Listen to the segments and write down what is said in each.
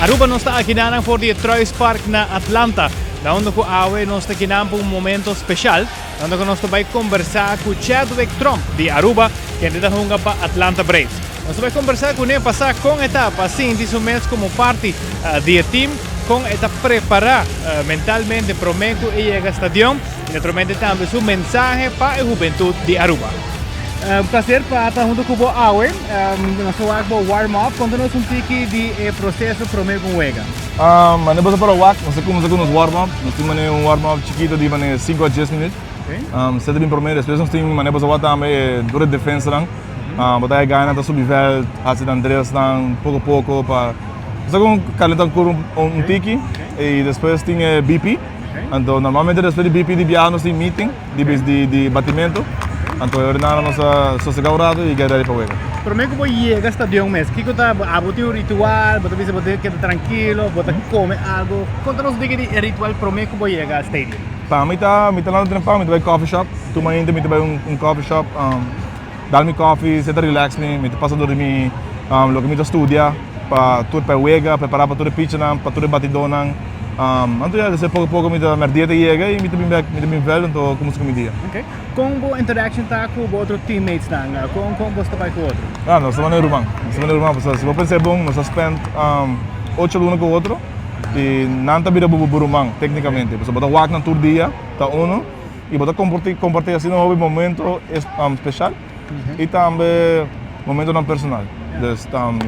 Aruba nos está akinanang for the Troyes Park na Atlanta. Onde ko awe nos está akinanang por um momento especial. Onde ko nos vai conversar com Chadwick Trump de Aruba, que ainda junga para Atlanta Braves. Nós vai conversar com ele passar com etapa assim, disso mês como parte do time, com eta preparar mentalmente para o Mexico e chegar ao estádio. E naturalmente também sua mensagem para a juventude de Aruba. Prazer para estar junto com o Awe, nós vamos warm-up, conta-nos tiki de processo para o Mexico Wega. Mane basta para o WAC, nós temos nos warm-up, nós temos warm-up chiquito de 5 a 10 minutos. Sete bem primeiro, depois nós temos mane basta o WAC também dura defesa lang. Batalha ganha tá subir vel, assim Andreas lang pouco a pouco para nós vamos calentar tiki e depois tem BP. Então normalmente depois de BP de viagem nós temos meeting, de batimento. Então eu nós sossegado e quero ir para o Wega. Pero me como llega hasta de un mes, ¿qué cosa? ¿Abote un ritual? ¿Bote dice bote queda tranquilo? ¿Bote come algo? Contanos de qué ritual pero me como llega al estadio. Para mí está lá no tempo, me vai coffee shop. Tu me ainda me vai coffee shop. Dá-me coffee, senta relax me passa do mim, lo que me estudia para tudo para Wega, preparar para tudo pitch para tudo batidona. Então já depois pouco me dá dieta chega e me também velho então como se comia. Okay. Como interaction tá com outros teammates nang? Como você vai com outro? Nós estamos no Urban. Se você pensar bom, nós spend 8 anos com o outro e não tá bira burumang tecnicamente. Você bota walk na tour dia, tá uno e bota compartilhar assim um momento especial e também momento não personal. Então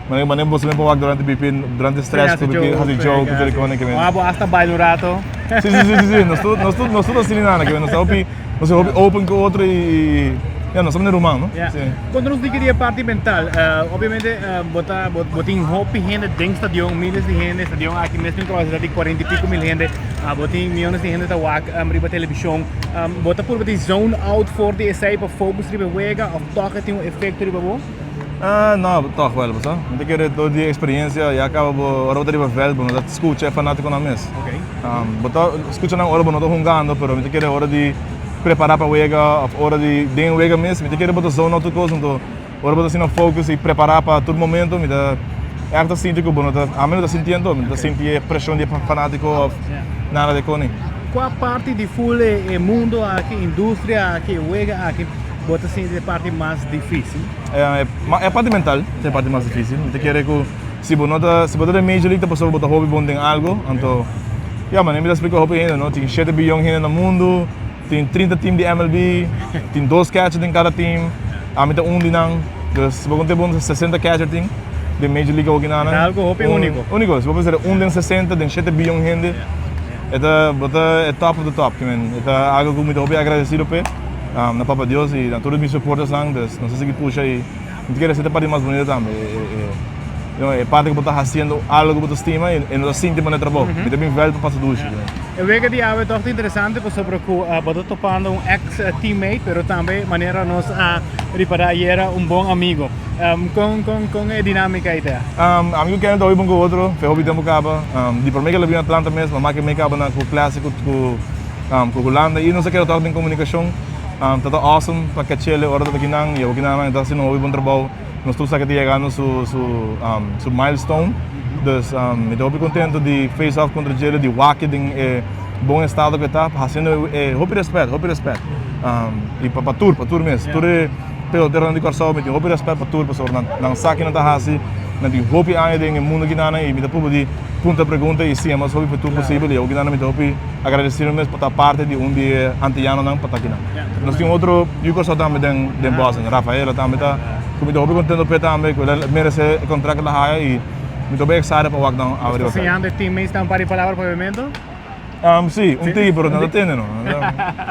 Manem você mesmo walk durante BP, durante stress, tudo que faz jogo, tudo que vai que vem. Hasta baile um rato. Sim. Nós tudo assim nada, que nós estamos open com o outro e nós somos humano, não? Quando nos diria parte mental, obviamente botar hope gente dentro do estádio, milhares de gente, estádio aqui mesmo em Croácia de 40 e pico mil gente, botar milhões de gente da walk, riba televisão, botar por botar zone out for the essay para focus riba Wega, of toca tem efeito riba bom. Não, toch wel, sabe? Não tem que toda a experiência e acaba hora de riba velho, não dá escuta é fanático na mesa. Botar escuta não hora não tô jogando, pero não tem que hora de preparar para Wega, hora de Wega mesmo, não tem que botar zone out coisa, então hora botar assim no focus e preparar para todo momento, me dá é que tá sentindo que bom, a menos tá sentindo, me tá sentindo pressão de fanático, nada de cone. Qual parte de full mundo aqui, indústria aqui, Wega aqui? Bota assim a parte mais difícil? É a parte mental, é a parte mais difícil. Te quer que se você da Major League, você bota hobby bom tem algo, então, mas me explica hobby ainda, não? Tem 7 bilhões ainda no mundo, tem 30 times de MLB, tem 2 catchers em cada time, a meta de não, então se você tem 60 catchers tem de Major League ou nada. É algo hobby único. Único, se você tem 60, tem 7 bilhões ainda, é top of the top, é algo que me hobby agradecido pe. Na Papa Deus e na todos os meus suportes lang, não sei se puxa e não quero ser parte mais bonita também. É parte que você está fazendo algo que você estima e não sente para o trabalho. Me também velho para passar ducha. Eu vejo que é muito interessante sobre que você está topando ex-teammate, mas também maneira nós a reparar era bom amigo. Com a dinâmica aí. Amigo que ainda hoje com o outro, foi hobby tempo acaba. De por mim que ele veio Atlanta mesmo, mas que me acaba na clássico com Holanda e não sei que eu estou em comunicação. Tá awesome para que ele hora da ginang, eu ginang está sendo um bom trabalho. Nós todos aqui chegando su milestone. Então, me estou bem contente de face off contra ele, de walk em bom estado que está, fazendo respeito. E para tour mesmo. Tour é pelo terreno de corção, me tenho respeito para tour, para não saque não tá assim, não tem hope ainda em mundo ginang e me dá por de punta pergunta e sim, mas hope para tudo possível. Eu ginang me dá agradecer mesmo por estar parte de dia antiano não para estar aqui não. Nós temos outro, eu gosto também de Boston, Rafaela também tá, me dá contente para também, que ele merece o contrato da Haia e me estou bem excited para walk down a ver. Você anda teammates estão para palavra para o evento? Sim, tipo, pero não tem, não.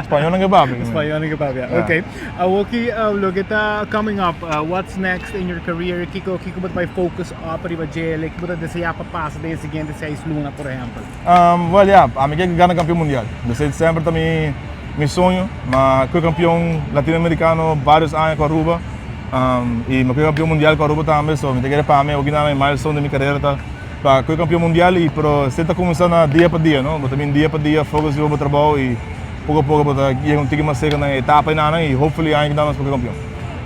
Espanhol não é básico. Espanhol não é básico. Okay. Aqui, lo que está coming up, what's next in your career? Kiko vai focus up para Jelle, que você deseja para passar desde seguinte 6 lunas, por exemplo? A mim quer ganhar campeão mundial. Desde sempre também meu sonho, mas fui campeão latino-americano vários anos com a Aruba. E me fui campeão mundial com a Aruba também, so me quer para mim, eu ganhei milestone da minha carreira. Fui campeão mundial e pero você está começando dia para dia, não? Também dia para dia foco no trabalho e pouco a pouco eu um tique mais seca na etapa e hopefully ainda nós para campeão.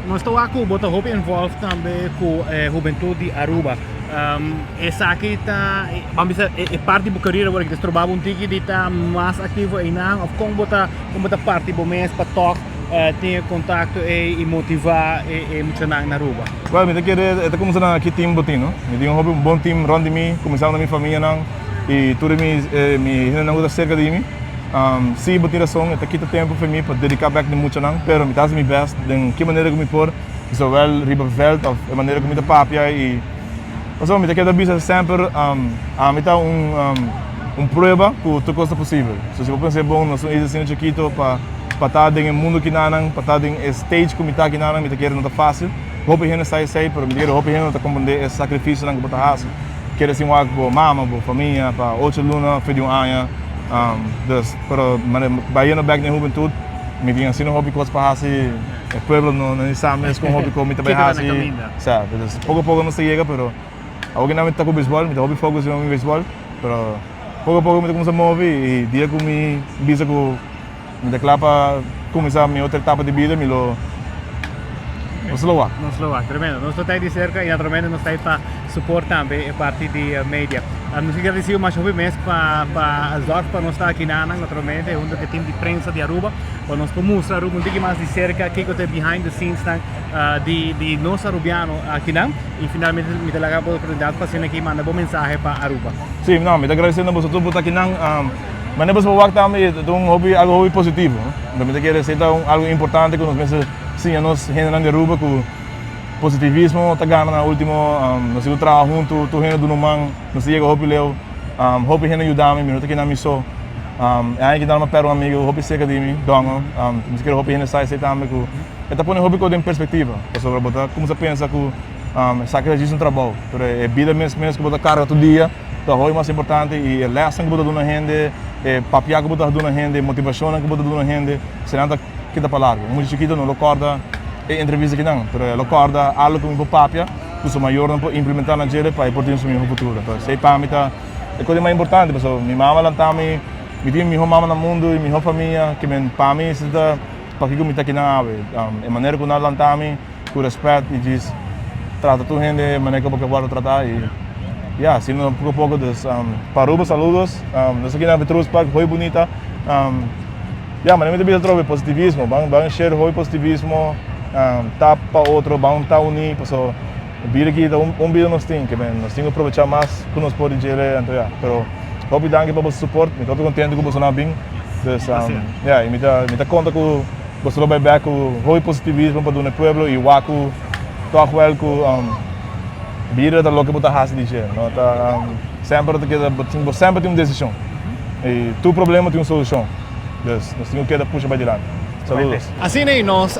Nós estamos aqui, bota hope involved também com a juventude de Aruba. essa aqui tá, vamos dizer, é parte da carreira porque eles trabalham um tique de estar mais ativo aí não, ou como botar parte do mês para tocar, ter contato e motivar e emocionar na rua. Well, me querer, é como se na aqui time botino, me tem um bom time rond de mim, começando na minha família não, e tudo me não gosta cerca de mim. Sim, botar som, é aqui tempo para mim para dedicar back de muito não, pero me faz meu best, de que maneira que me por, zowel riba veld of de maneira que me papia e mas me quero bisa sempre me dá prova que tudo coisa possível. Se você pensa bom, nós somos assim chiquito para estar no mundo que não, para estar no stage que me está aqui não, me quero não tá fácil. Hope que sai, pero me quero hope que não tá compreender esse sacrifício não que botar raso. Quero assim algo para mama, para família, para outra luna, filho ano. Dus, pero vai no back na juventude, me vinha assim no hobby que para raso o pueblo não sabe mesmo como hobby como me tá raso. Sabe, pouco a pouco não se chega, pero alguém não me está com beisebol, me dá hobby fogo no beisebol, pero pouco a pouco me começa a mover e dia que me visa que me declara para começar a minha outra etapa de vida, me lo Slovac, tremendo. Nós estamos de cerca e naturalmente nós estamos para suportar também a parte de mídia. Nós queremos receber mais um mês para ajudar para nós estar aqui na naturalmente, onde o time de prensa de Aruba, para nós mostrar um pouco mais de cerca o que é behind the scenes de nós arubianos aqui na e finalmente me dá a oportunidade para ser aqui mandar um mensagem para Aruba. Sim, não, me dá agradecendo a vocês por estar aqui na mas não vou falar também de algo hobby positivo, né? Me quero dizer algo importante que nós pensamos sim, nós generando de Aruba com positivismo, tá ganhando na último, nós seguimos trabalhando junto, tô rendo do numang, nós chega hobby leu, hobby rendo ajudar-me, minuto aqui na missão, aí que dá uma pergunta amigo, hobby cerca de mim, dongo, nós queremos hobby rendo sai também com, é põe hobby com perspectiva, para botar como você pensa que sacrifício no trabalho, é vida mesmo que botar carga todo dia, então é mais importante e a lesson que botar do na gente, papia que botar do na gente, motivação que botar do na gente, senão que dá para largo, muito chiquito não recorda entrevista que não, mas recorda algo que me papia, que o maior não pode implementar na gente para importar no meu futuro, então sei para mim tá é coisa mais importante, pessoal, minha mama lá tá me tem minha mama no mundo e minha família que me para mim isso tá para que eu me tá aqui na ave, a maneira que nós lá tá me com respeito e diz trata tu gente maneira que eu vou tratar e assim pouco a pouco dos Aruba saludos, nós aqui na Petrus Park foi bonita, mas me deve trocar positivismo, vamos share o positivismo, tapa outro, vamos estar unidos, pessoal, vir aqui vida nós temos, que nós temos que aproveitar mais que nós podemos gerar, então pero hope danke para o suporte, me estou contente com você na bem, dus e me dá conta que você vai back o positivismo para o pueblo e o aco toch wel que vida da local botar raça de jeito, não tá sempre tem uma decisão e tu problema tem uma solução, dus nós temos que puxar para adiante. Saludos. Assim nós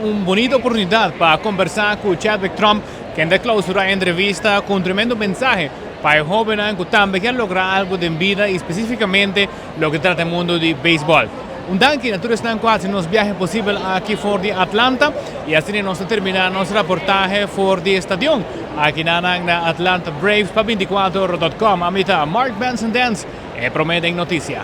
uma bonita oportunidade para conversar com Chadwick Trump, que ainda clausura a entrevista com tremendo mensagem para os jovens que também querem lograr algo de vida e especificamente lo que trata o mundo de beisebol. Danke naturligtvis quase nos viaje possível aqui fora de Atlanta e assim nós terminamos nosso reportagem fora de estadio aqui na Atlanta Braves para 24.com. A mim Mark Benson Dance e Prometem Notícia.